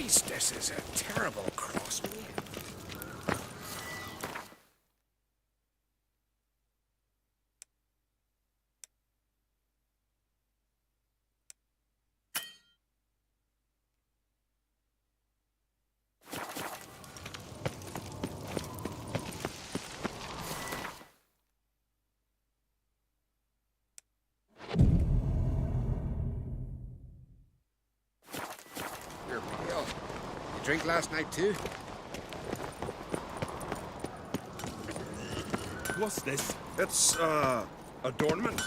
Christ, this is a terrible crossway. You're pale. You drink last night too? What's this? It's, adornment.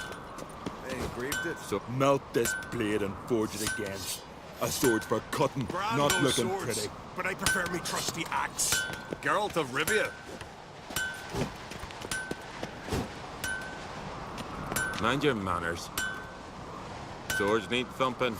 They engraved it. So melt this blade and forge it again. A sword for cutting, Grand not old looking swords, pretty. but I prefer me trusty axe. Geralt of Rivia. Mind your manners. Swords need thumping.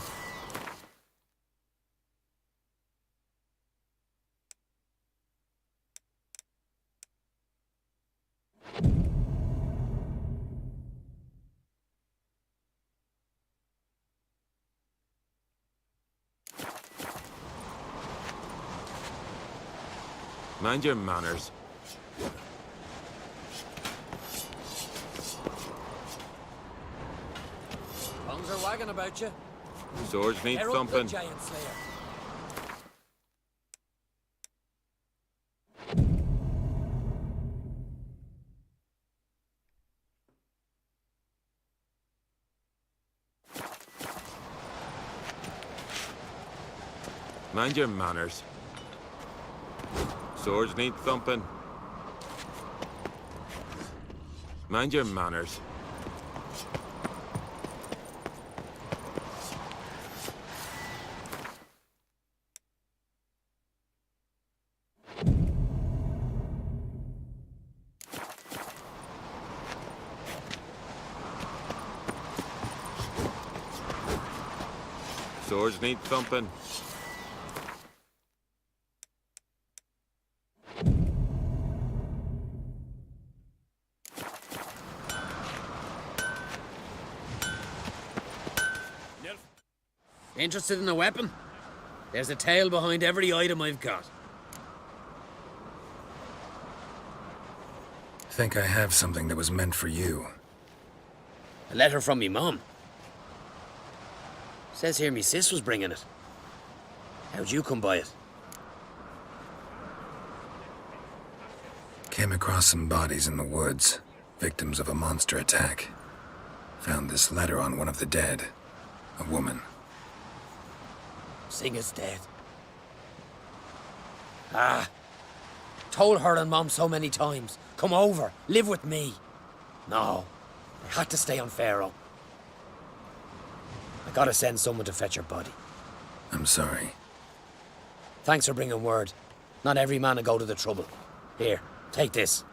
Mind your manners. Tongues are wagging about you. Swords need Herald the thumping. giant slayer. Mind your manners. Swords need thumping. Mind your manners. Swords need thumping. Interested in a weapon? There's a tale behind every item I've got. Think I have something that was meant for you. A letter from me mum. Says here me sis was bringing it. How'd you come by it? Came across some bodies in the woods, victims of a monster attack. Found this letter on one of the dead. A woman. Singer's dead. Ah. Told her and Mom so many times. Come over, live with me. No. I had to stay on Pharaoh. I gotta send someone to fetch her body. I'm sorry. Thanks for bringing word. Not every man will go to the trouble. Here, take this.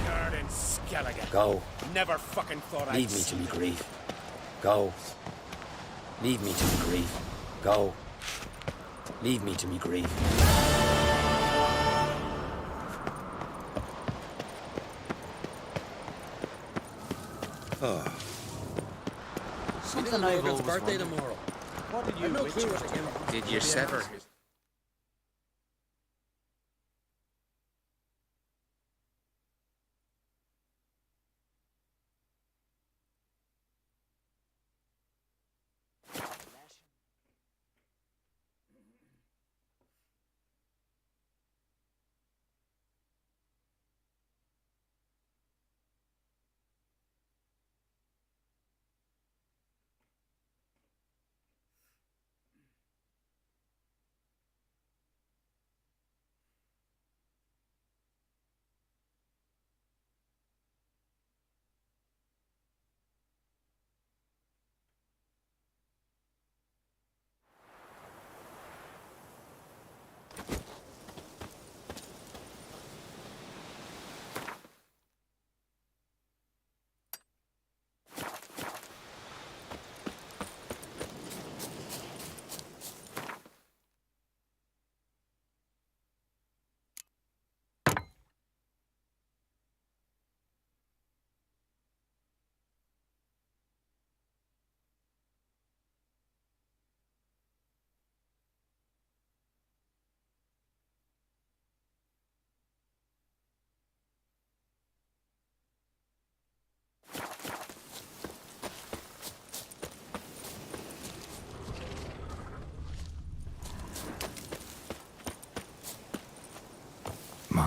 Garden Skellige. Go. Never fucking thought I'd Leave me to me grief. Go. Leave me to me grief. Go. Leave me to me grief. Something I've always birthday wondered. tomorrow. What did you I've no witch clue her what to to do? Did you sever his...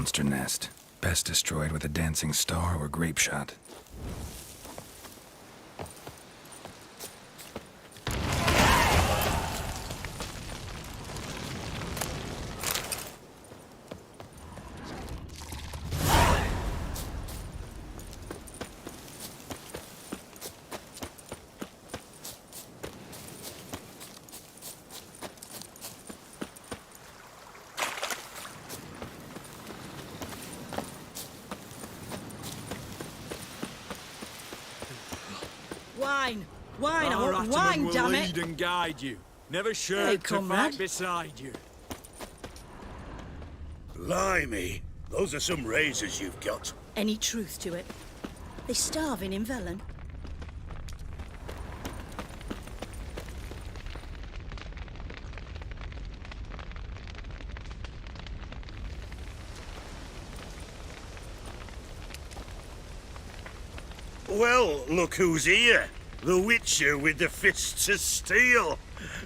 monster nest, best destroyed with a dancing star or grape shot. Wine! Wine! I Our want Ataman wine, will damn lead it! and guide you. Never Hey, sure to comrade. fight beside you. Blimey, those are some razors you've got. Any truth to it? They starving in Velen. Well, look who's here. The Witcher with the fists of steel.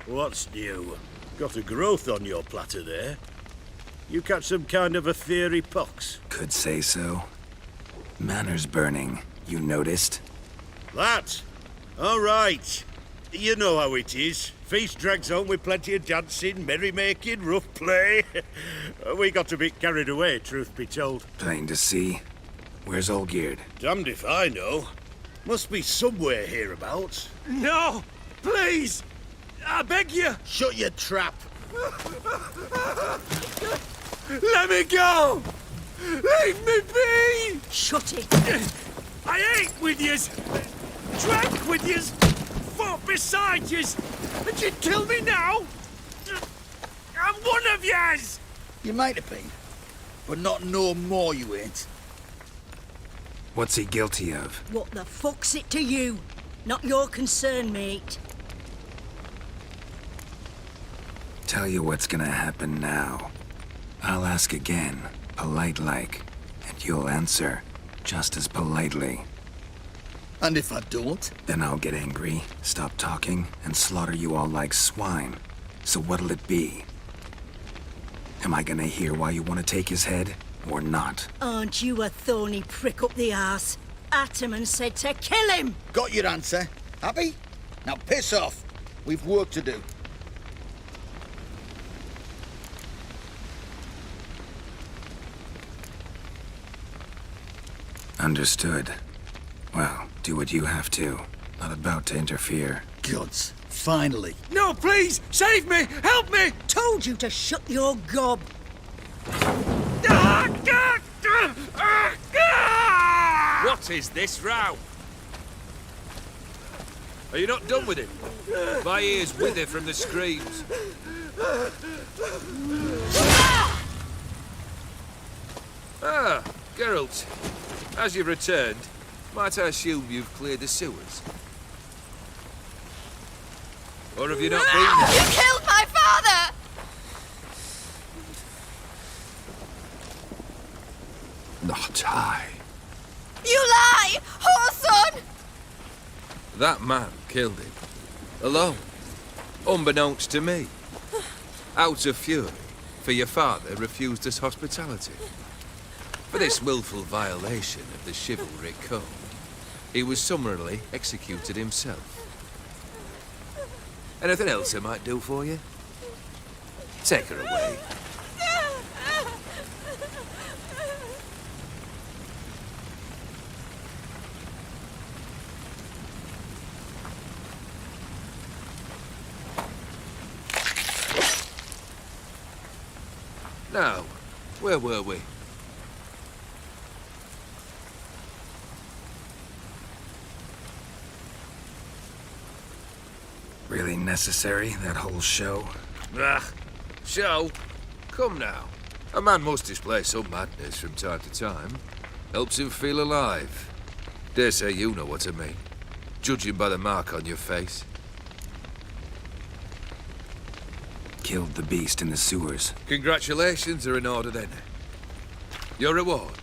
What's new? Got a growth on your platter there. You catch some kind of a fiery pox. Could say so. Manners burning, you noticed? That? All right. You know how it is. Feast drags on with plenty of dancing, merrymaking, rough play. We got a bit carried away, truth be told. Plain to see. Where's Olgierd? Damned if I know. Must be somewhere hereabouts. No! Please! I beg you! Shut your trap. Let me go! Leave me be! Shut it! I ate with yous! Drank with yous! Fought beside yous! And you'd kill me now? I'm one of yous! You might have been, but not no more you ain't. What's he guilty of? What the fuck's it to you? Not your concern, mate. Tell you what's gonna happen now. I'll ask again, polite-like, and you'll answer just as politely. And if I don't? Then I'll get angry, stop talking, and slaughter you all like swine. So what'll it be? Am I gonna hear why you want to take his head, or not? Aren't you a thorny prick up the arse? Ataman said to kill him! Got your answer. Happy? Now piss off. We've work to do. Understood. Well, do what you have to. Not about to interfere. Gods, finally. No, please! Save me! Help me! Told you to shut your gob! What is this row? Are you not done with it? My ears wither from the screams. Ah, Geralt. As you've returned, might I assume you've cleared the sewers? Or have you not been there? You killed my father! Not I. You lie! Whoreson! That man killed him. Alone. Unbeknownst to me. Out of fury, for your father refused us hospitality. For this willful violation of the chivalry code, he was summarily executed himself. Anything else I might do for you? Take her away. Now, where were we? Really necessary, that whole show? Ah, show? Come now. A man must display some madness from time to time. Helps him feel alive. Dare say you know what I mean. Judging by the mark on your face. Killed the beast in the sewers. Congratulations are in order then. Your reward.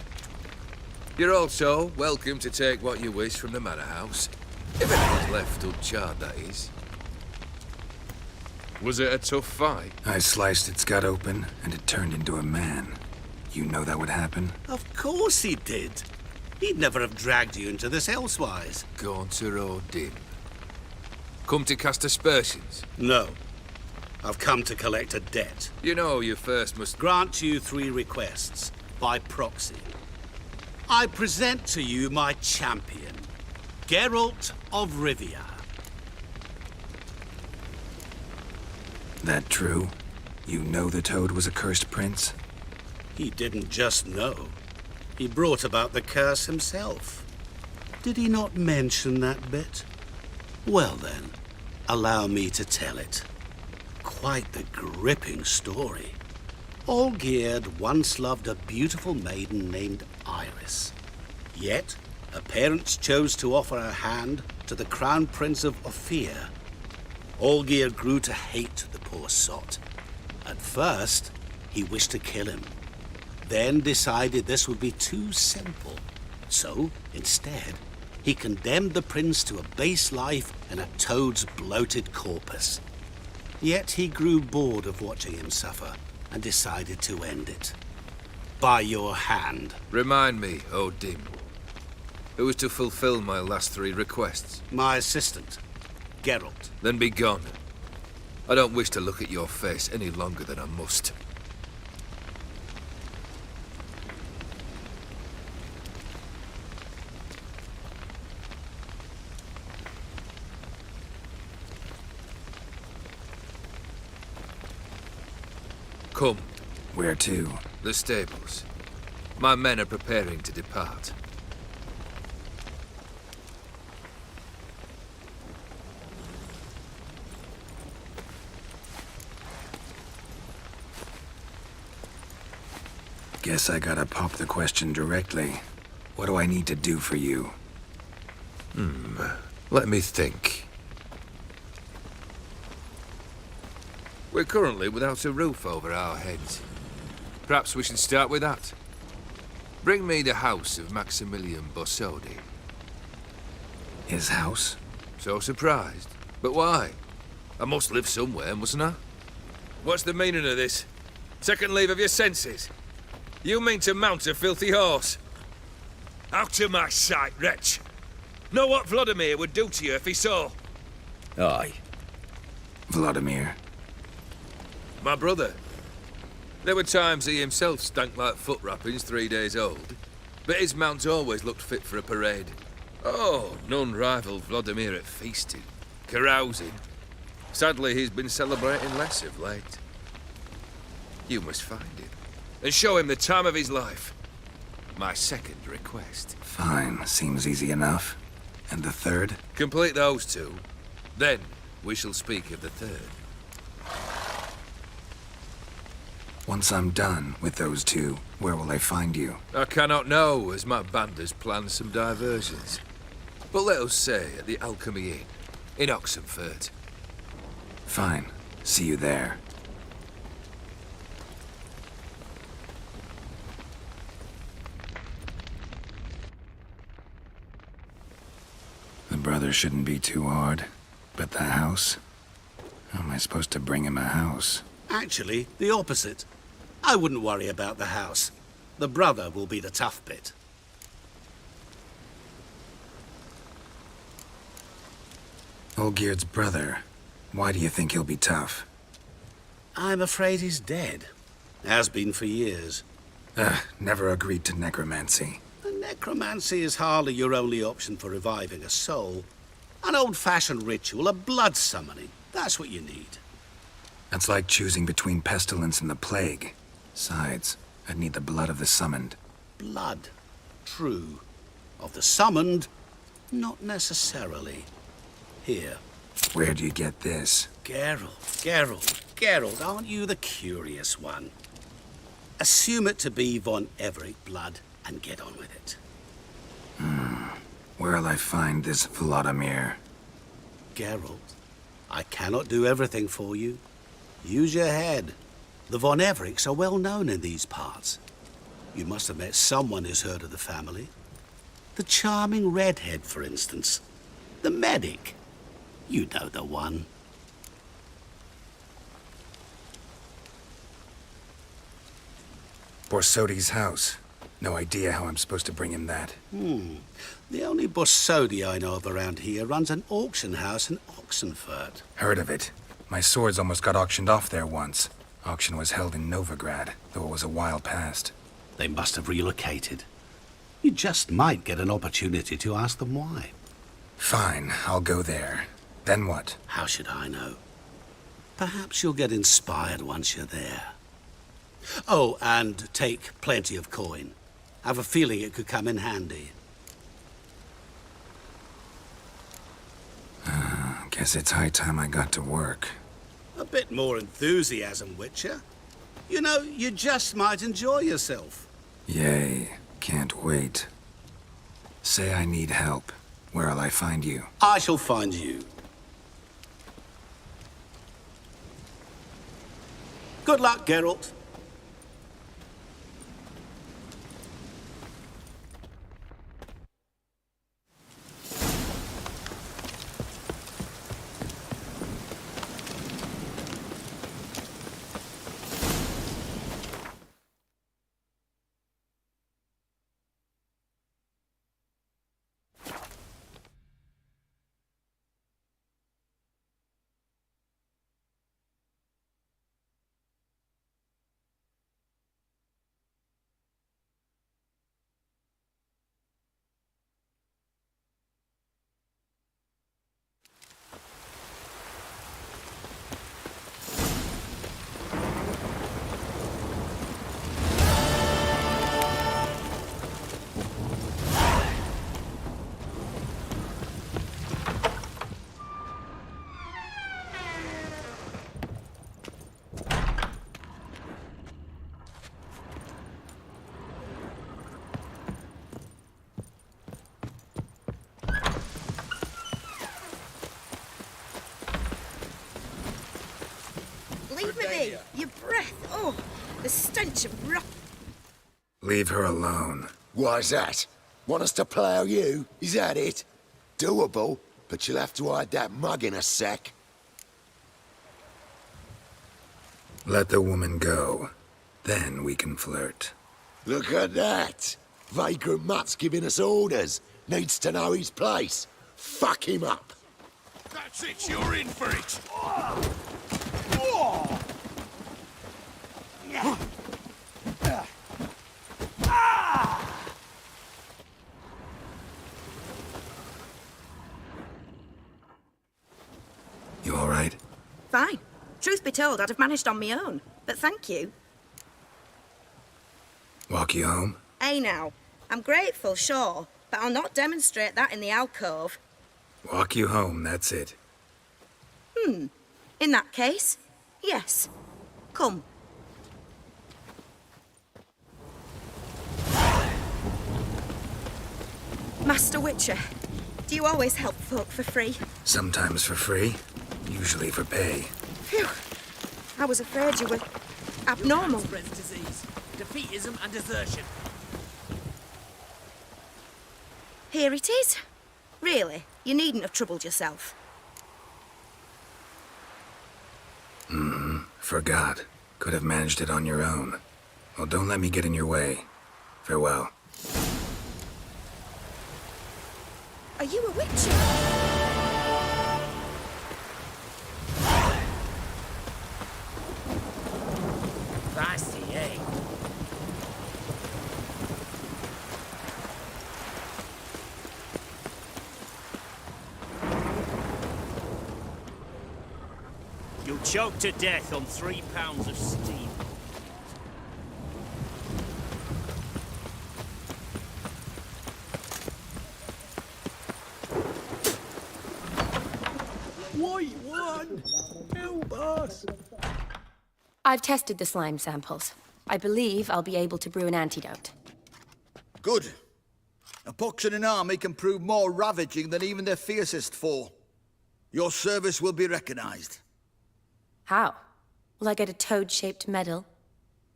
You're also welcome to take what you wish from the manor house. If anyone's left uncharred, that is. Was it a tough fight? I sliced its gut open, and it turned into a man. You know that would happen? Of course he did. He'd never have dragged you into this elsewise. Gaunter or dim? Come to cast aspersions? No. I've come to collect a debt. You know you first must... Grant you 3 requests, by proxy. I present to you my champion, Geralt of Rivia. That true? You know the Toad was a cursed prince? He didn't just know. He brought about the curse himself. Did he not mention that bit? Well then, allow me to tell it. Quite the gripping story. Olgierd once loved a beautiful maiden named Iris. Yet, her parents chose to offer her hand to the Crown Prince of Ophir. Olgierd grew to hate the poor sot. At first, he wished to kill him. Then decided this would be too simple. So, instead, he condemned the prince to a base life in a toad's bloated corpus. Yet he grew bored of watching him suffer and decided to end it. By your hand. Remind me, O Dim. Who was to fulfill my last 3 requests? My assistant, Geralt. Then be gone. I don't wish to look at your face any longer than I must. Come. Where to? The stables. My men are preparing to depart. Guess I gotta pop the question directly. What do I need to do for you? Let me think. We're currently without a roof over our heads. Perhaps we should start with that. Bring me the house of Maximilian Bossodi. His house? So surprised. But why? I must live somewhere, mustn't I? What's the meaning of this? Second leave of your senses? You mean to mount a filthy horse? Out of my sight, wretch! Know what Vladimir would do to you if he saw? Aye. Vladimir. My brother. There were times he himself stank like foot wrappings 3 days old, but his mount always looked fit for a parade. Oh, none rivaled Vladimir at feasting, carousing. Sadly, he's been celebrating less of late. You must find him, and show him the time of his life. My second request. Fine, seems easy enough. And the third? Complete those 2, then we shall speak of the third. Once I'm done with those 2, where will I find you? I cannot know, as my band has planned some diversions. But let us say at the Alchemy Inn, in Oxenfurt. Fine. See you there. The brother shouldn't be too hard. But the house? How am I supposed to bring him a house? Actually, the opposite. I wouldn't worry about the house. The brother will be the tough bit. Olgierd's brother. Why do you think he'll be tough? I'm afraid he's dead. Has been for years. Never agreed to necromancy. Necromancy is hardly your only option for reviving a soul. An old-fashioned ritual, a blood summoning. That's what you need. That's like choosing between pestilence and the plague. Besides, I'd need the blood of the summoned. Blood. True. Of the summoned, not necessarily. Here. Where'd you get this? Geralt, aren't you the curious one? Assume it to be von Everett blood and get on with it. Where'll I find this Vladimir? Geralt, I cannot do everything for you. Use your head. The von Evericks are well known in these parts. You must have met someone who's heard of the family. The charming redhead, for instance. The medic. You know the one. Borsodi's house. No idea how I'm supposed to bring him that. The only Borsodi I know of around here runs an auction house in Oxenfurt. Heard of it. My swords almost got auctioned off there once. Auction was held in Novigrad, though it was a while past. They must have relocated. You just might get an opportunity to ask them why. Fine, I'll go there. Then what? How should I know? Perhaps you'll get inspired once you're there. Oh, and take plenty of coin. Have a feeling it could come in handy. Guess it's high time I got to work. A bit more enthusiasm, Witcher. You know, you just might enjoy yourself. Yay, can't wait. Say I need help. Where'll I find you? I shall find you. Good luck, Geralt. Leave me be. Your breath. Oh, the stench of rot. Leave her alone. Why's that? Want us to plough you? Is that it? Doable, but you'll have to hide that mug in a sec. Let the woman go. Then we can flirt. Look at that! Vagrant Mutt's giving us orders. Needs to know his place. Fuck him up. That's it, you're in for it. You all right? Fine. Truth be told, I'd have managed on my own. But thank you. Walk you home? Hey now, I'm grateful, sure, but I'll not demonstrate that in the alcove. Walk you home, that's it. In that case, yes. Come. Master Witcher, do you always help folk for free? Sometimes for free, usually for pay. Phew. I was afraid you were abnormal. Spreads disease, defeatism and desertion. Here it is. Really, you needn't have troubled yourself. Forgot. Could have managed it on your own. Well, don't let me get in your way. Farewell. Are you a witcher? Feisty, eh? You'll choke to death on 3 pounds of steam. White one! Help us! I've tested the slime samples. I believe I'll be able to brew an antidote. Good. A pox in an army can prove more ravaging than even their fiercest foe. Your service will be recognized. How? Will I get a toad-shaped medal?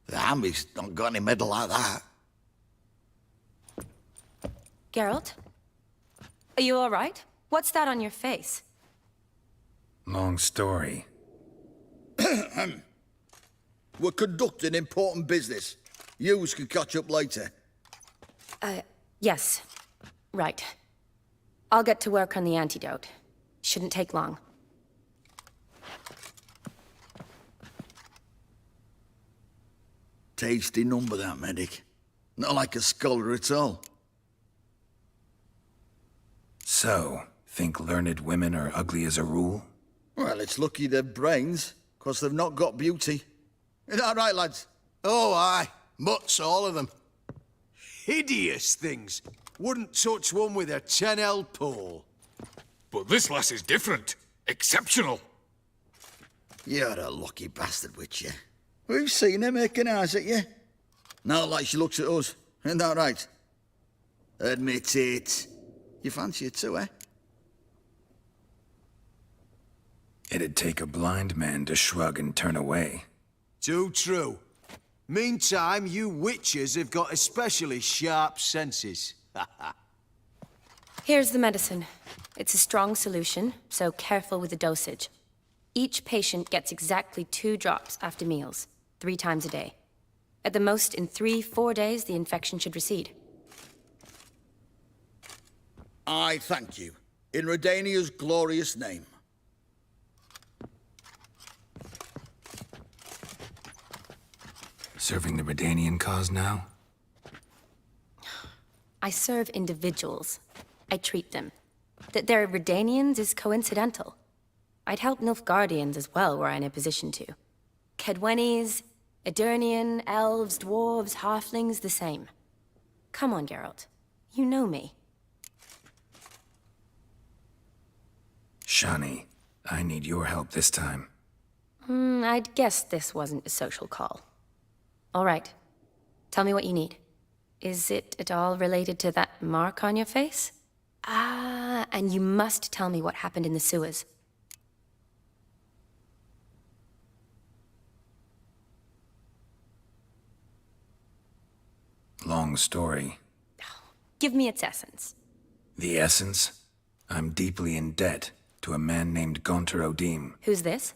The army's not got any medal like that. Geralt? Are you all right? What's that on your face? Long story. We're conducting important business. Yous can catch up later. Yes. Right. I'll get to work on the antidote. Shouldn't take long. Tasty number, that, medic. Not like a scholar at all. So, think learned women are ugly as a rule? Well, it's lucky they've brains, 'cause they've not got beauty. Is that right, lads? Oh, aye. Mutts, all of them. Hideous things. Wouldn't touch one with a 10L pole. But this lass is different. Exceptional. You're a lucky bastard, Witcher. We've seen her making eyes at you. Not like she looks at us. Isn't that right? Admit it. You fancy her too, eh? It'd take a blind man to shrug and turn away. Too true. Meantime, you witches have got especially sharp senses. Here's the medicine. It's a strong solution, so careful with the dosage. Each patient gets exactly 2 drops after meals, 3 times a day. At the most, in 3-4 days, the infection should recede. I thank you. In Redania's glorious name. Serving the Redanian cause now? I serve individuals. I treat them. That they're Redanians is coincidental. I'd help Nilfgaardians as well were I in a position to. Kedwenis, Edirnian, elves, dwarves, halflings, the same. Come on, Geralt. You know me. Shani, I need your help this time. I'd guess this wasn't a social call. All right. Tell me what you need. Is it at all related to that mark on your face? Ah, and you must tell me what happened in the sewers. Long story. Give me its essence. The essence? I'm deeply in debt to a man named Gaunter Odim. Who's this?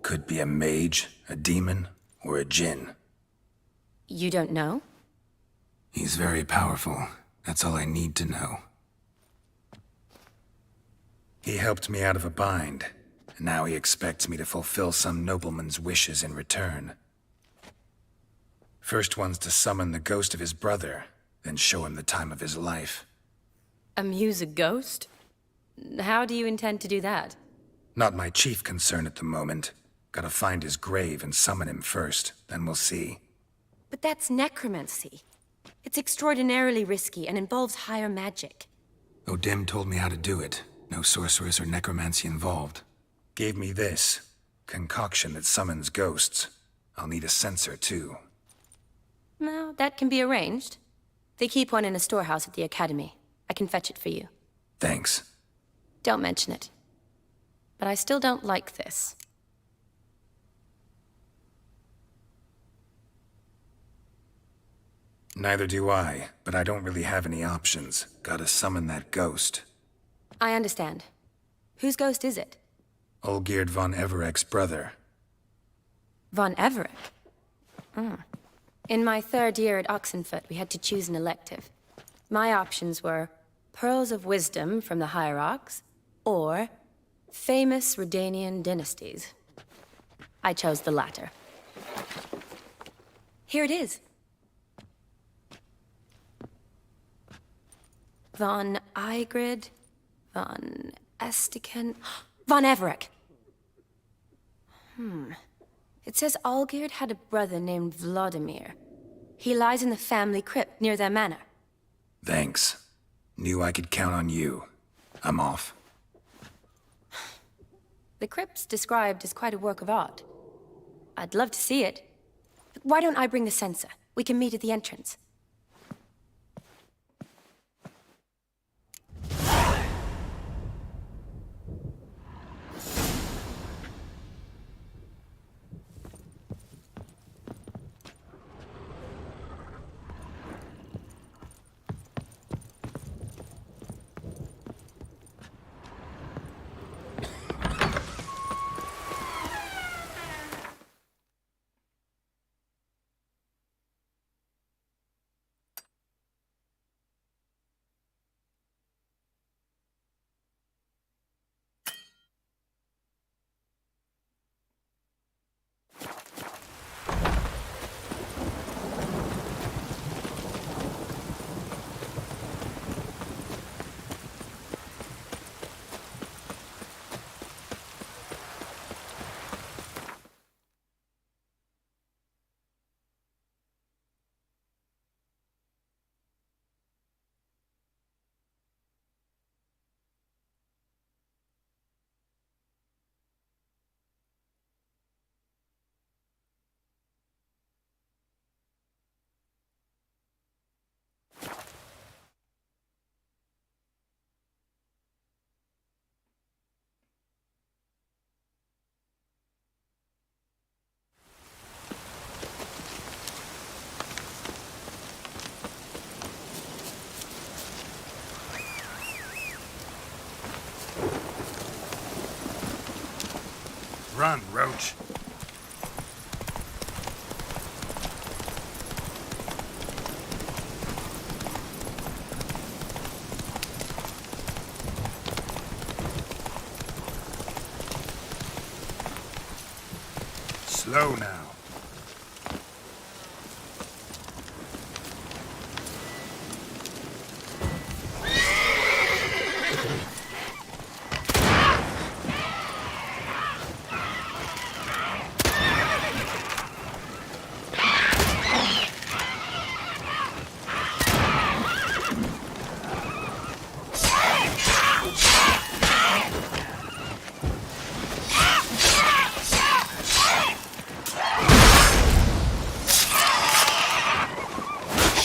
Could be a mage, a demon, or a djinn. You don't know? He's very powerful. That's all I need to know. He helped me out of a bind, and now he expects me to fulfill some nobleman's wishes in return. First one's to summon the ghost of his brother, then show him the time of his life. Amuse a ghost? How do you intend to do that? Not my chief concern at the moment. Gotta find his grave and summon him first, then we'll see. But that's necromancy. It's extraordinarily risky and involves higher magic. Odim told me how to do it. No sorceress or necromancy involved. Gave me this concoction that summons ghosts. I'll need a censer, too. Well, that can be arranged. They keep one in a storehouse at the academy. I can fetch it for you. Thanks. Don't mention it. But I still don't like this. Neither do I, but I don't really have any options. Gotta summon that ghost. I understand. Whose ghost is it? Olgierd von Everek's brother. Von Everek? In my 3rd year at Oxenfoot, we had to choose an elective. My options were Pearls of Wisdom from the Hierarchs, or famous Redanian dynasties. I chose the latter. Here it is. Von Igrid, von Estiken, von Everek. It says Olgierd had a brother named Vladimir. He lies in the family crypt near their manor. Thanks. Knew I could count on you. I'm off. The crypt's described as quite a work of art. I'd love to see it. Why don't I bring the censer? We can meet at the entrance. Run, Roach. Slow now.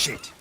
Shit.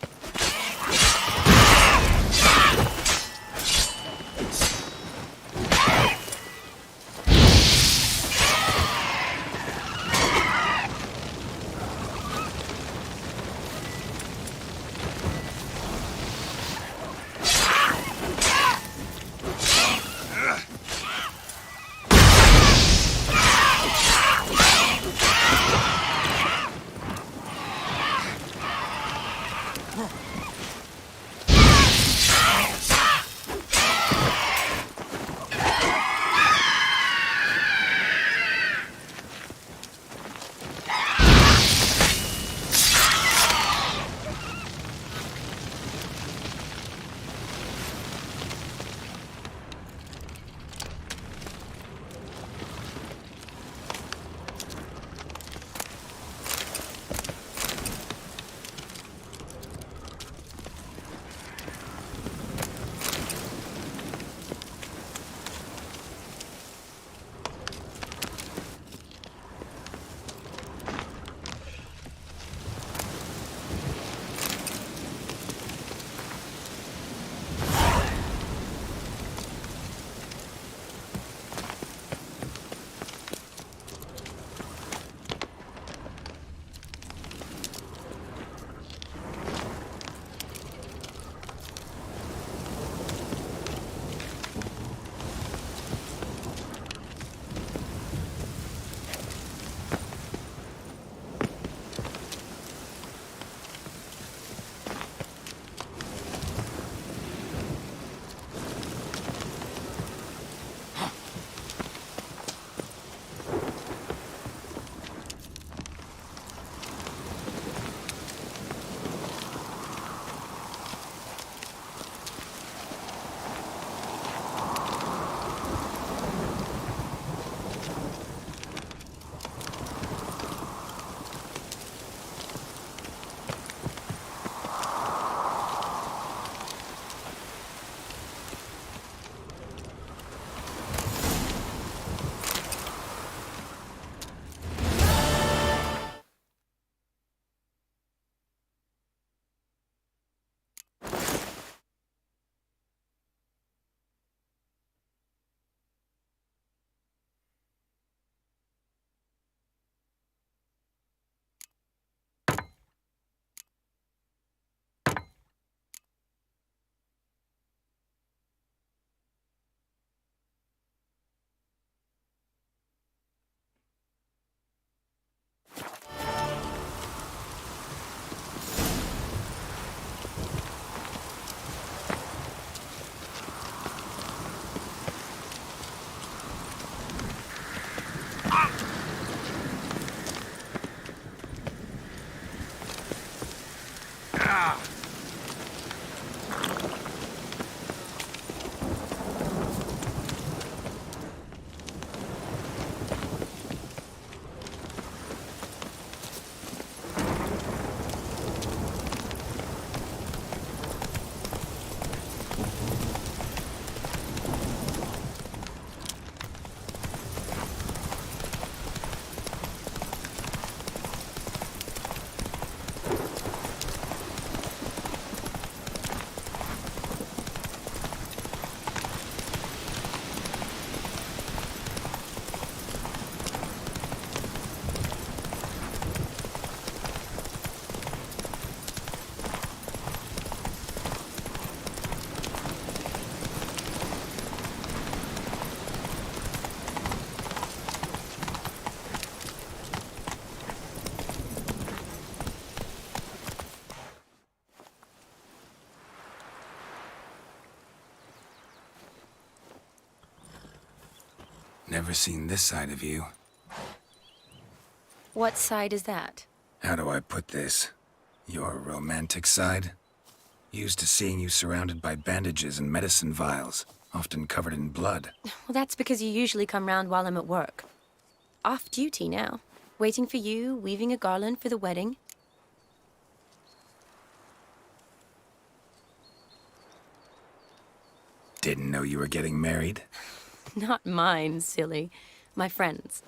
Never seen this side of you. What side is that? How do I put this? Your romantic side? Used to seeing you surrounded by bandages and medicine vials, often covered in blood. Well, that's because you usually come round while I'm at work. Off duty now. Waiting for you, weaving a garland for the wedding. Didn't know you were getting married? Not mine, silly. My friend's.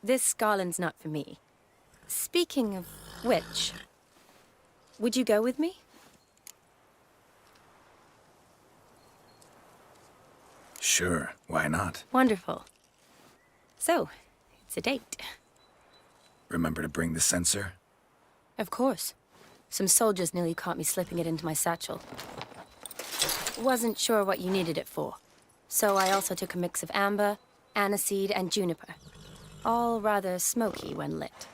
This garland's not for me. Speaking of which, would you go with me? Sure, why not? Wonderful. So, it's a date. Remember to bring the censer? Of course. Some soldiers nearly caught me slipping it into my satchel. Wasn't sure what you needed it for. So I also took a mix of amber, aniseed, and juniper. All rather smoky when lit.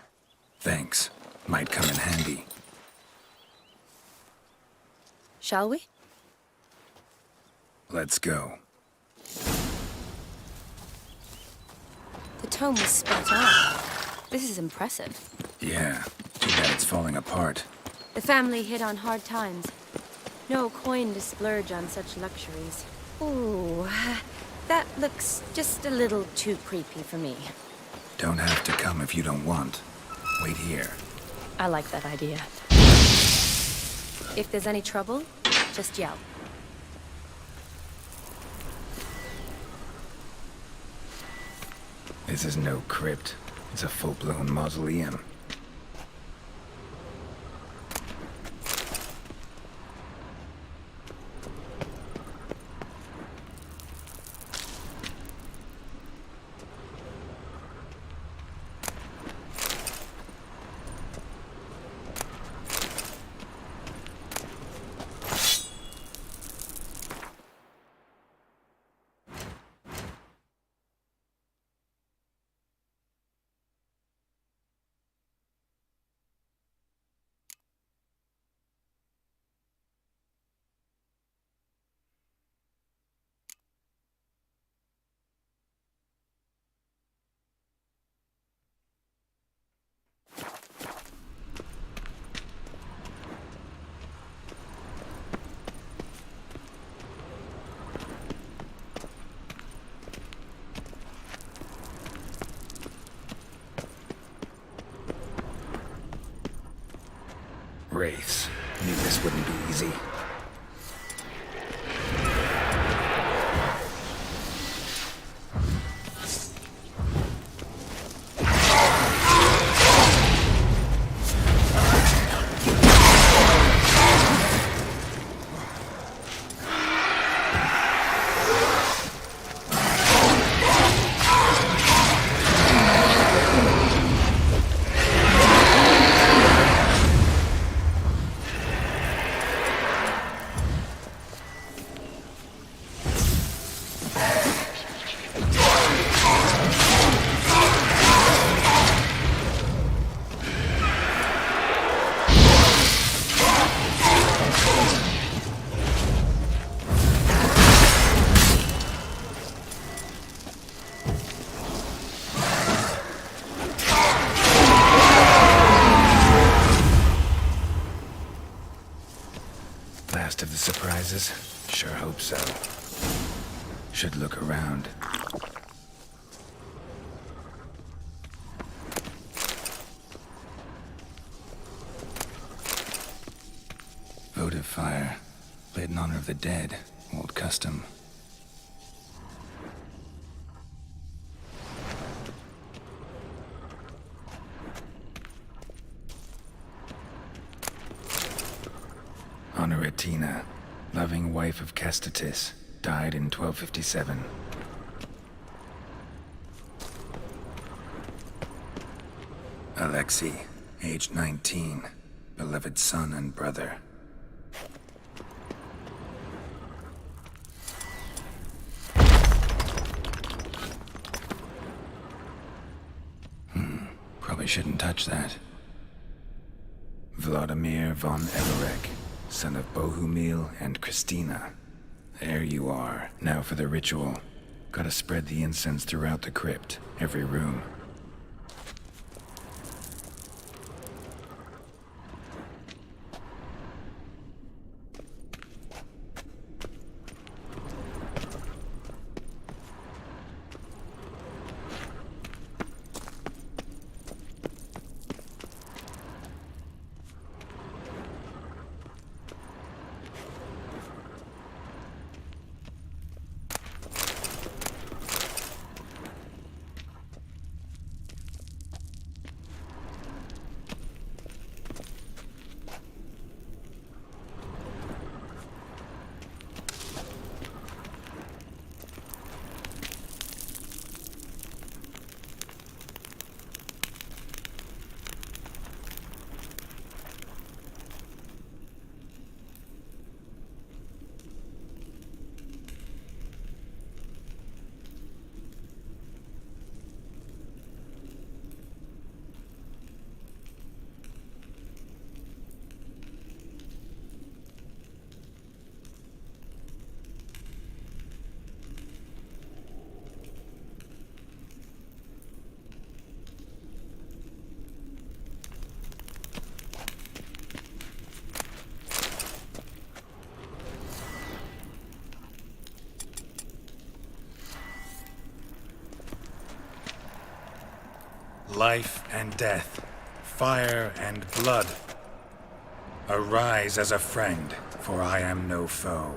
Thanks. Might come in handy. Shall we? Let's go. The tome was spot on. This is impressive. Yeah, too bad it's falling apart. The family hit on hard times. No coin to splurge on such luxuries. Ooh, that looks just a little too creepy for me. Don't have to come if you don't want. Wait here. I like that idea. If there's any trouble, just yell. This is no crypt. It's a full-blown mausoleum. Wraiths. Knew this wouldn't be easy. Last of the surprises? Sure hope so. Should look around. Votive fire. Lit in honor of the dead. Old custom. Honoratina, loving wife of Castatis, died in 1257. Alexei, aged 19, beloved son and brother. Probably shouldn't touch that. Vladimir von Everek, son of Bohumil and Christina. There you are. Now for the ritual. Gotta spread the incense throughout the crypt, every room. Life and death, fire and blood. Arise as a friend, for I am no foe.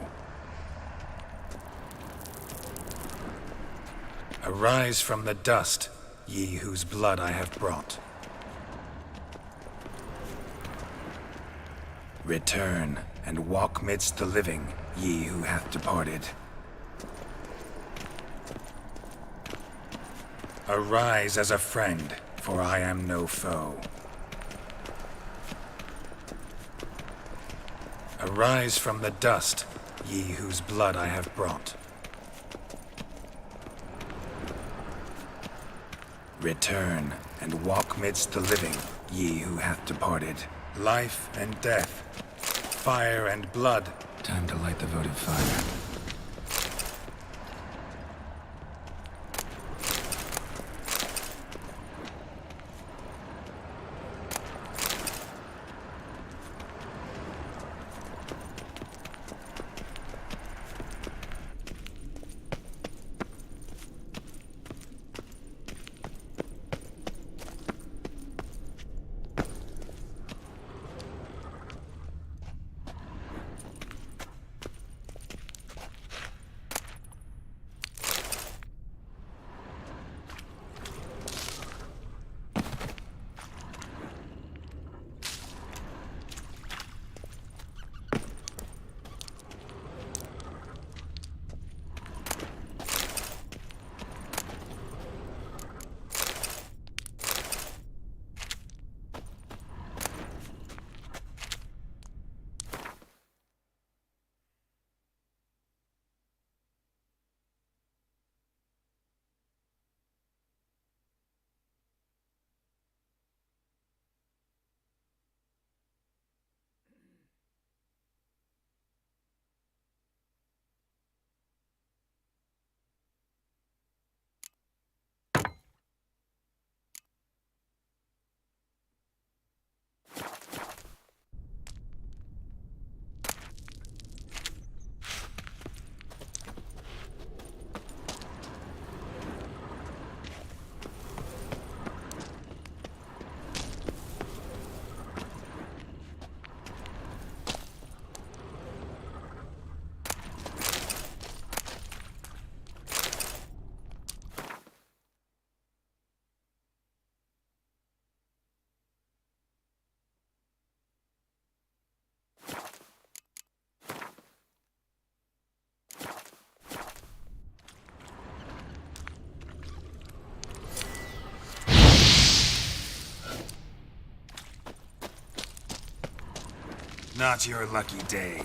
Arise from the dust, ye whose blood I have brought. Return and walk midst the living, ye who hath departed. Arise as a friend, for I am no foe. Arise from the dust, ye whose blood I have brought. Return and walk midst the living, ye who hath departed. Life and death, fire and blood. Time to light the votive fire. Not your lucky day.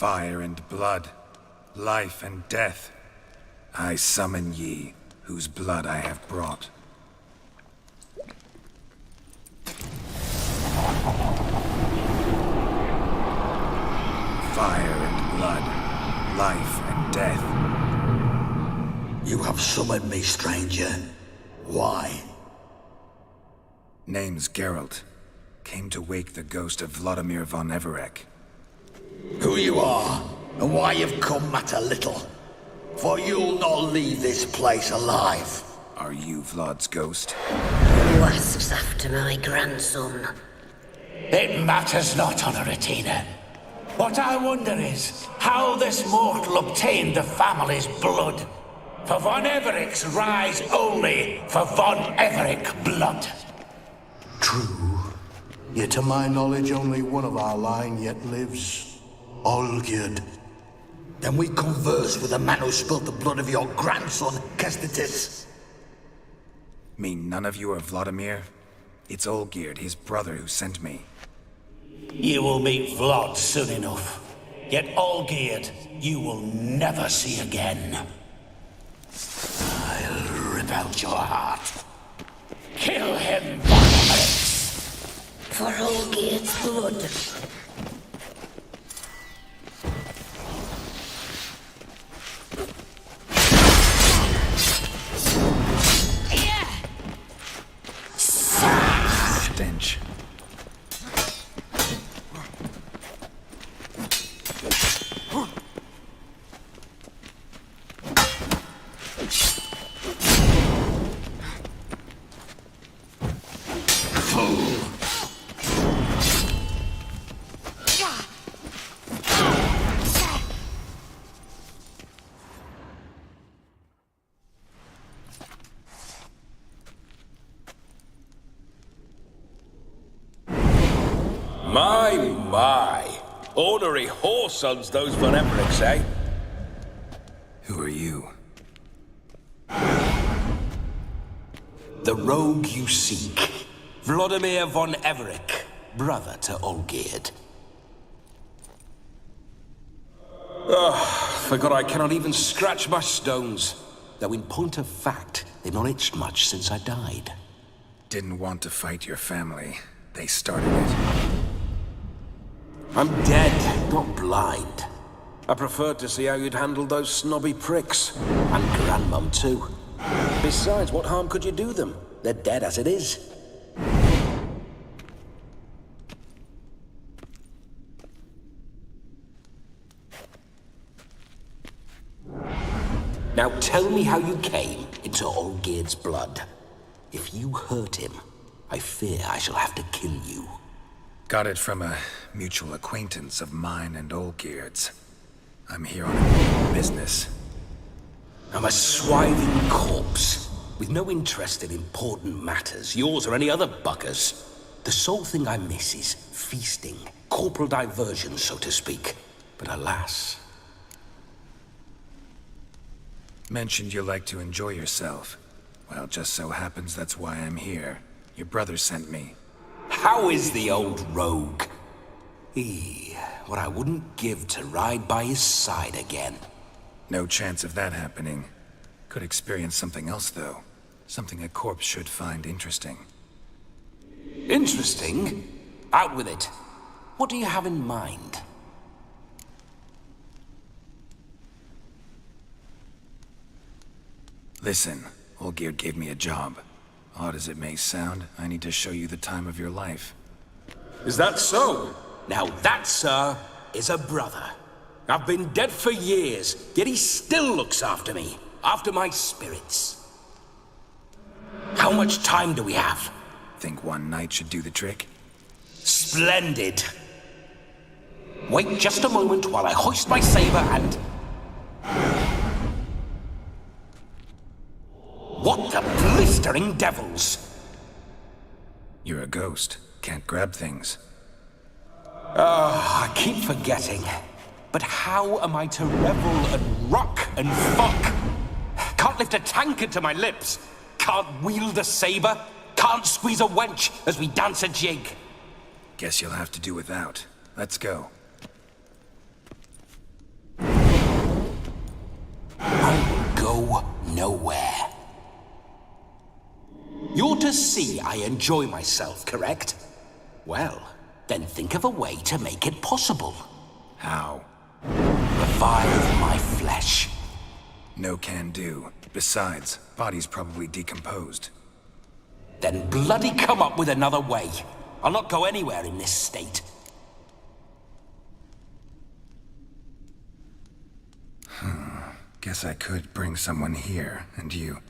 Fire and blood, life and death. I summon ye, whose blood I have brought. Fire and blood, life and death. You have summoned me, stranger. Why? Name's Geralt. Came to wake the ghost of Vladimir von Everec. Who you are, and why you've come matter little. For you'll not leave this place alive. Are you Vlad's ghost? Who asks after my grandson? It matters not, Honoratina. What I wonder is how this mortal obtained the family's blood. For von Everic's rise only for von Everec blood. True. Yet to my knowledge, only one of our line yet lives. Olgierd. Then we converse with the man who spilled the blood of your grandson, Kestitis. Mean none of you are Vladimir? It's Olgierd, his brother, who sent me. You will meet Vlad soon enough. Yet Olgierd, you will never see again. I'll rip out your heart. Kill him, von Everec! For Olgierd's blood. Stench. My. Ornery whoresons those von Everecs, eh? Who are you? The rogue you seek. Vladimir von Everec, brother to Olgierd. Forgot I cannot even scratch my stones. Though in point of fact, they've not itched much since I died. Didn't want to fight your family. They started it. I'm dead, not blind. I preferred to see how you'd handle those snobby pricks. And Grandmum, too. Besides, what harm could you do them? They're dead as it is. Now tell me how you came into Olgierd's blood. If you hurt him, I fear I shall have to kill you. Got it from a mutual acquaintance of mine and Olgierd's. I'm here on business. I'm a swiving corpse, with no interest in important matters, yours or any other buggers. The sole thing I miss is feasting, corporal diversion, so to speak. But alas... Mentioned you like to enjoy yourself. Well, just so happens that's why I'm here. Your brother sent me. How is the old rogue? What I wouldn't give to ride by his side again. No chance of that happening. Could experience something else, though. Something a corpse should find interesting. Interesting? Out with it. What do you have in mind? Listen, Olgierd gave me a job. Odd as it may sound, I need to show you the time of your life. Is that so? Now that, sir, is a brother. I've been dead for years, yet he still looks after me, after my spirits. How much time do we have? Think one night should do the trick? Splendid. Wait just a moment while I hoist my saber and... What the blistering devils? You're a ghost. Can't grab things. I keep forgetting. But how am I to revel and rock and fuck? Can't lift a tankard to my lips. Can't wield a saber. Can't squeeze a wench as we dance a jig. Guess you'll have to do without. Let's go. nowhere. You're to see I enjoy myself, correct? Well, then think of a way to make it possible. How? Revive my flesh. No can do. Besides, body's probably decomposed. Then bloody come up with another way. I'll not go anywhere in this state. Guess I could bring someone here, and you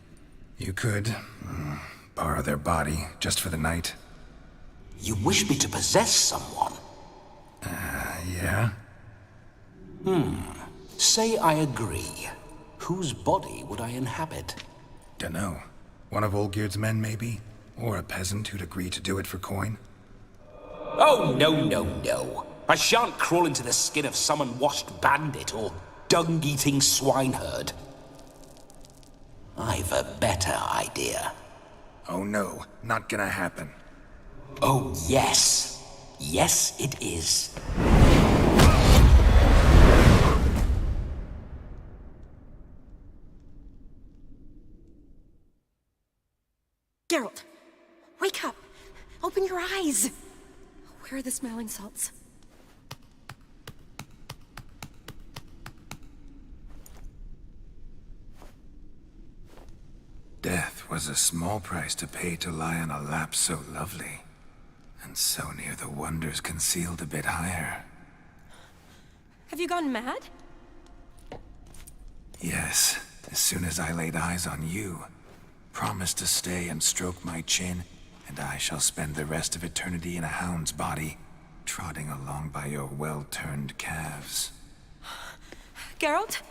could borrow their body just for the night. You wish me to possess someone? Yeah? Say I agree. Whose body would I inhabit? Dunno. One of Olgierd's men, maybe? Or a peasant who'd agree to do it for coin? Oh, no. I shan't crawl into the skin of some unwashed bandit or dung-eating swineherd. I've a better idea. Oh no, not gonna happen. Oh, yes. Yes, it is. Geralt, wake up. Open your eyes. Where are the smelling salts? Death was a small price to pay to lie on a lap so lovely, and so near the wonders concealed a bit higher. Have you gone mad? Yes, as soon as I laid eyes on you, promise to stay and stroke my chin, and I shall spend the rest of eternity in a hound's body, trotting along by your well-turned calves. Geralt,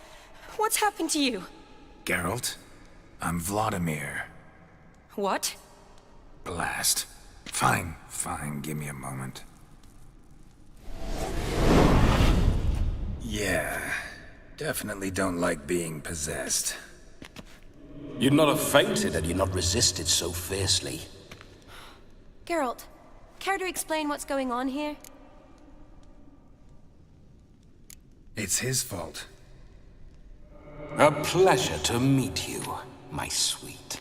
what's happened to you? Geralt, I'm Vladimir. What? Blast. Fine, give me a moment. Yeah, definitely don't like being possessed. You'd not have fainted had you not resisted so fiercely. Geralt, care to explain what's going on here? It's his fault. A pleasure to meet you, my sweet.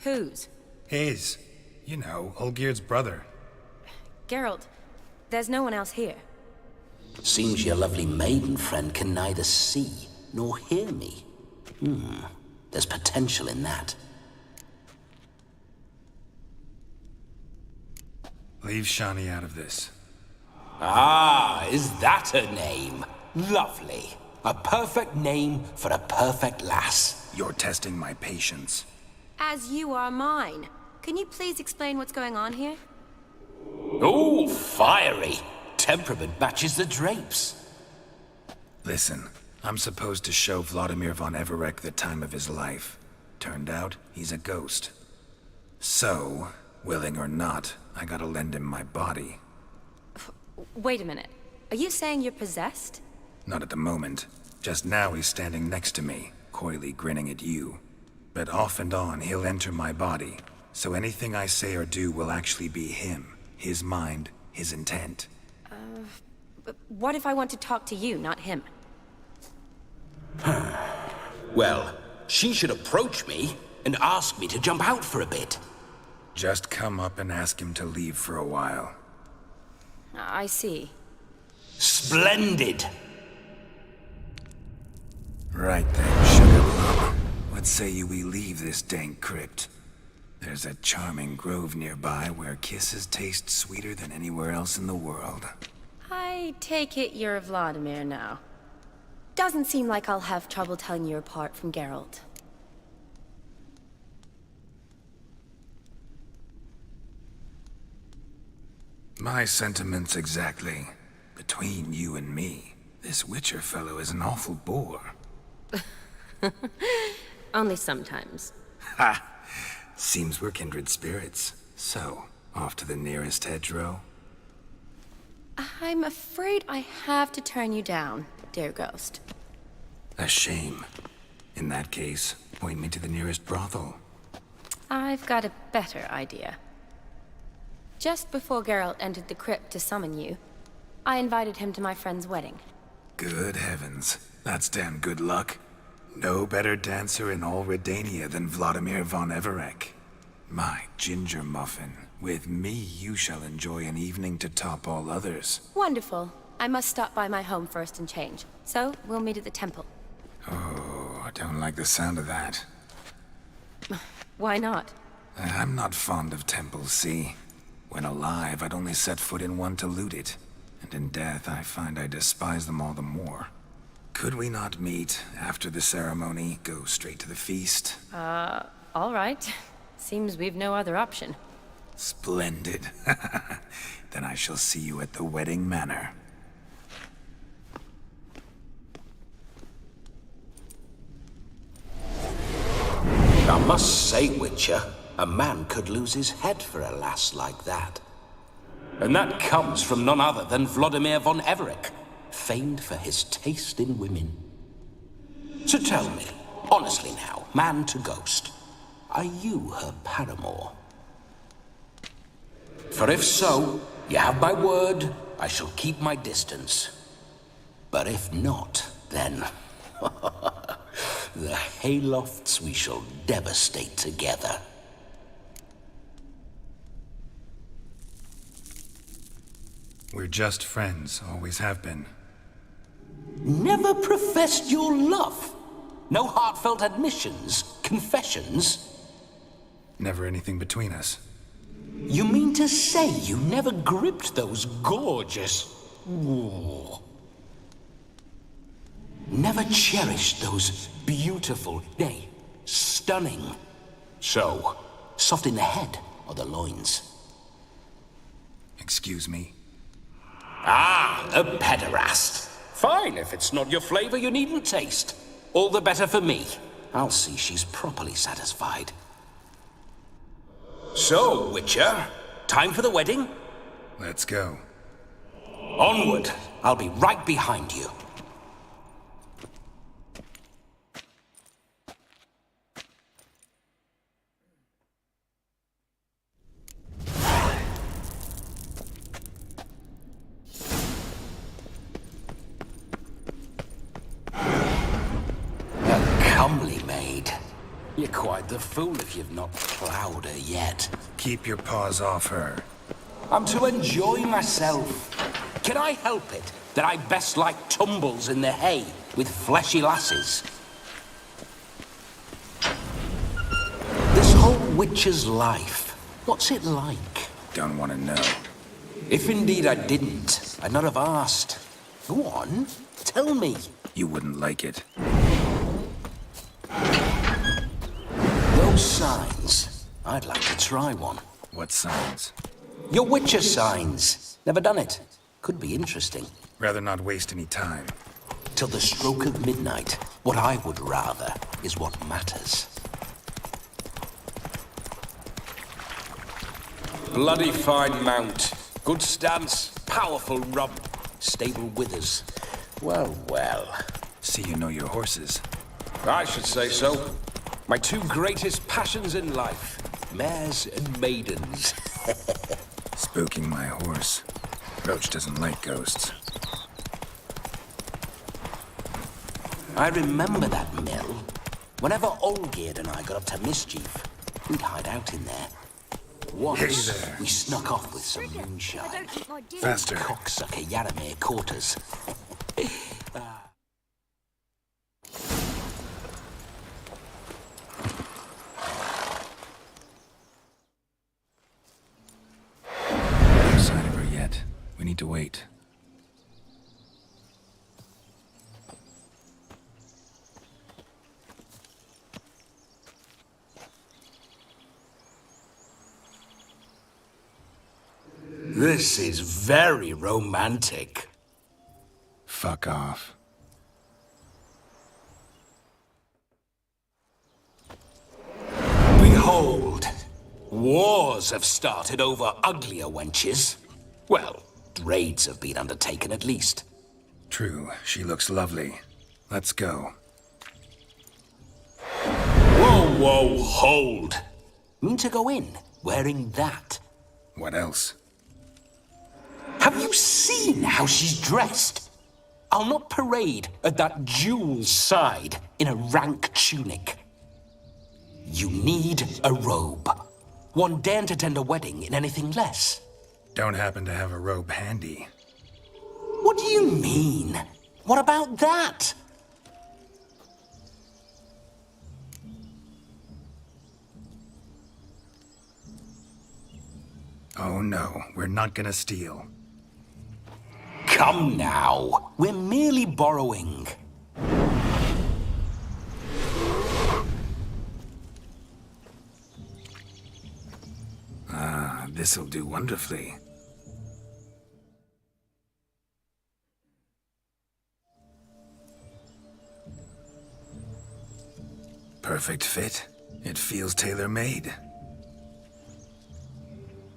Whose? His. You know, Olgierd's brother. Geralt, there's no one else here. Seems your lovely maiden friend can neither see nor hear me. There's potential in that. Leave Shani out of this. Ah, is that a name? Lovely. A perfect name for a perfect lass. You're testing my patience. As you are mine. Can you please explain what's going on here? Oh, fiery. Temperament matches the drapes. Listen, I'm supposed to show Vladimir von Everec the time of his life. Turned out, he's a ghost. So, willing or not, I gotta lend him my body. Wait a minute. Are you saying you're possessed? Not at the moment. Just now he's standing next to me, coyly grinning at you. But off and on, he'll enter my body. So anything I say or do will actually be him. His mind, his intent. But what if I want to talk to you, not him? Well, she should approach me and ask me to jump out for a bit. Just come up and ask him to leave for a while. I see. Splendid! Right then, sugar plum. What say you we leave this dank crypt? There's a charming grove nearby where kisses taste sweeter than anywhere else in the world. I take it you're Vladimir now. Doesn't seem like I'll have trouble telling you apart from Geralt. My sentiments exactly. Between you and me, this Witcher fellow is an awful bore. Only sometimes. Ha! Seems we're kindred spirits. So, off to the nearest hedgerow? I'm afraid I have to turn you down, dear ghost. A shame. In that case, point me to the nearest brothel. I've got a better idea. Just before Geralt entered the crypt to summon you, I invited him to my friend's wedding. Good heavens. That's damn good luck. No better dancer in all Redania than Vladimir von Everek. My ginger muffin. With me, you shall enjoy an evening to top all others. Wonderful. I must stop by my home first and change. So, we'll meet at the temple. Oh, I don't like the sound of that. Why not? I'm not fond of temples, see? When alive, I'd only set foot in one to loot it. And in death, I find I despise them all the more. Could we not meet after the ceremony, go straight to the feast? All right. Seems we've no other option. Splendid. Then I shall see you at the wedding manor. I must say, Witcher, a man could lose his head for a lass like that. And that comes from none other than Vladimir von Everek, famed for his taste in women. So tell me, honestly now, man to ghost, are you her paramour? For if so, you have my word, I shall keep my distance. But if not, then... the haylofts we shall devastate together. We're just friends, always have been. Never professed your love? No heartfelt admissions, confessions? Never anything between us. You mean to say you never gripped those gorgeous... Ooh. Never cherished those beautiful, nay, stunning... So, soft in the head or the loins? Excuse me? Ah, a pederast. Fine, if it's not your flavor, you needn't taste. All the better for me. I'll see she's properly satisfied. So, Witcher, time for the wedding? Let's go. Onward. I'll be right behind you. Comely maid. You're quite the fool if you've not ploughed her yet. Keep your paws off her. I'm to enjoy myself. Can I help it that I best like tumbles in the hay with fleshy lasses? This whole witcher's life, what's it like? Don't want to know. If indeed I didn't, I'd not have asked. Go on, tell me. You wouldn't like it. Those signs, I'd like to try one. What signs? Your Witcher signs. Never done it. Could be interesting. Rather not waste any time. Till the stroke of midnight, what I would rather is what matters. Bloody fine mount. Good stance, powerful rump, stable withers. Well, well. See you know your horses. I should say so. My two greatest passions in life, mares and maidens. Spooking my horse. Roach doesn't like ghosts. I remember that mill. Whenever Olgierd and I got up to mischief, we'd hide out in there. Once, Hey there. we snuck off with some moonshine. Faster. Cocksucker Yaramir caught us. No sign of her yet. We need to wait. This is very romantic. Fuck off. Behold, wars have started over uglier wenches. Well, raids have been undertaken at least. True, she looks lovely. Let's go. Whoa, whoa, hold. Mean to go in wearing that? What else? Have you seen how she's dressed? I'll not parade at that jewel's side in a rank tunic. You need a robe. One daren't attend a wedding in anything less. Don't happen to have a robe handy. What do you mean? What about that? Oh no, we're not gonna steal. Come now, we're merely borrowing. Ah, this'll do wonderfully. Perfect fit. It feels tailor-made.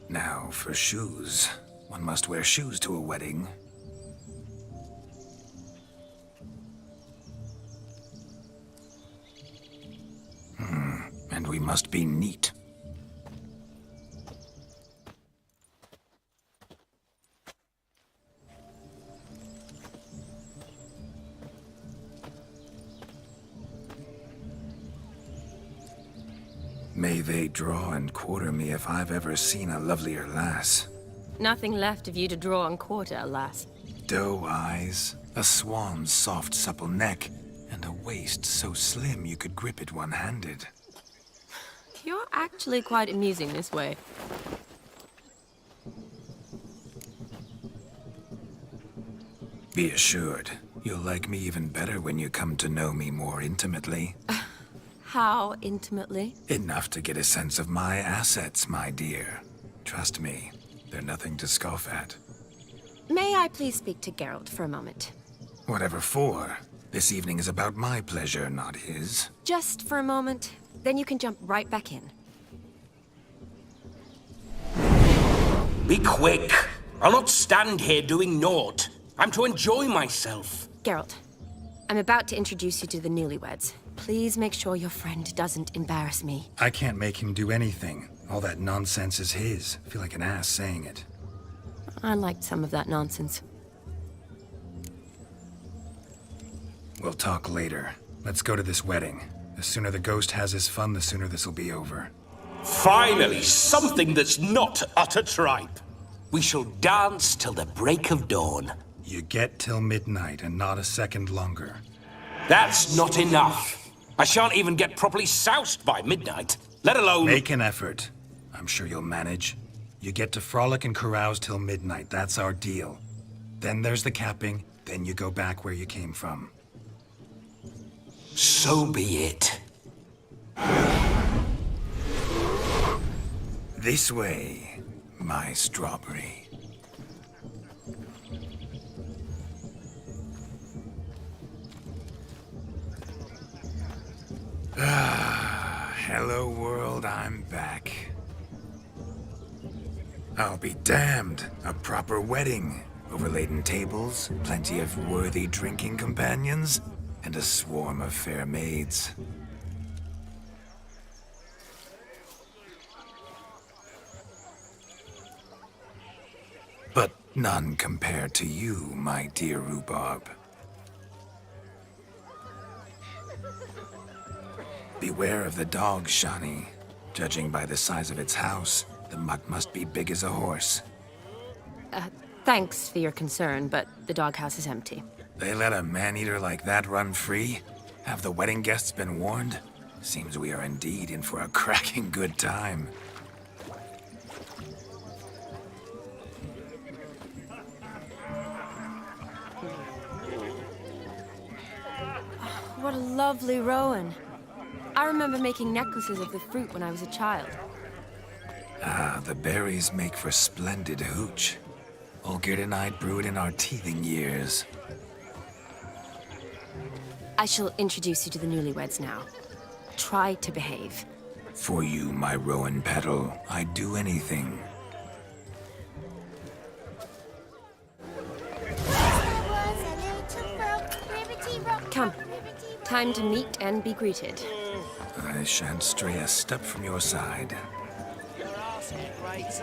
Now, for shoes. One must wear shoes to a wedding. And we must be neat. May they draw and quarter me if I've ever seen a lovelier lass. Nothing left of you to draw and quarter, alas. Doe eyes, a swan's soft supple neck, and a waist so slim you could grip it one-handed. You're actually quite amusing this way. Be assured, you'll like me even better when you come to know me more intimately. How intimately? Enough to get a sense of my assets, my dear. Trust me, they're nothing to scoff at. May I please speak to Geralt for a moment? Whatever for. This evening is about my pleasure, not his. Just for a moment, then you can jump right back in. Be quick. I'll not stand here doing naught. I'm to enjoy myself. Geralt, I'm about to introduce you to the newlyweds. Please make sure your friend doesn't embarrass me. I can't make him do anything. All that nonsense is his. I feel like an ass saying it. I liked some of that nonsense. We'll talk later. Let's go to this wedding. The sooner the ghost has his fun, the sooner this'll be over. Finally, something that's not utter tripe. We shall dance till the break of dawn. You get till midnight and not a second longer. That's not enough. I shan't even get properly soused by midnight, let alone... Make an effort. I'm sure you'll manage. You get to frolic and carouse till midnight. That's our deal. Then there's the capping. Then you go back where you came from. So be it. This way, my strawberry. Hello world, I'm back. I'll be damned. A proper wedding. Overladen tables, plenty of worthy drinking companions, and a swarm of fair maids. But none compared to you, my dear rhubarb. Beware of the dog, Shani. Judging by the size of its house, the mutt must be big as a horse. Thanks for your concern, but the doghouse is empty. They let a man-eater like that run free? Have the wedding guests been warned? Seems we are indeed in for a cracking good time. What a lovely rowan. I remember making necklaces of the fruit when I was a child. Ah, the berries make for splendid hooch. Olgerd and I brewed in our teething years. I shall introduce you to the newlyweds now. Try to behave. For you, my rowan petal, I'd do anything. Come. Time to meet and be greeted. I shan't stray a step from your side. You're asking, great.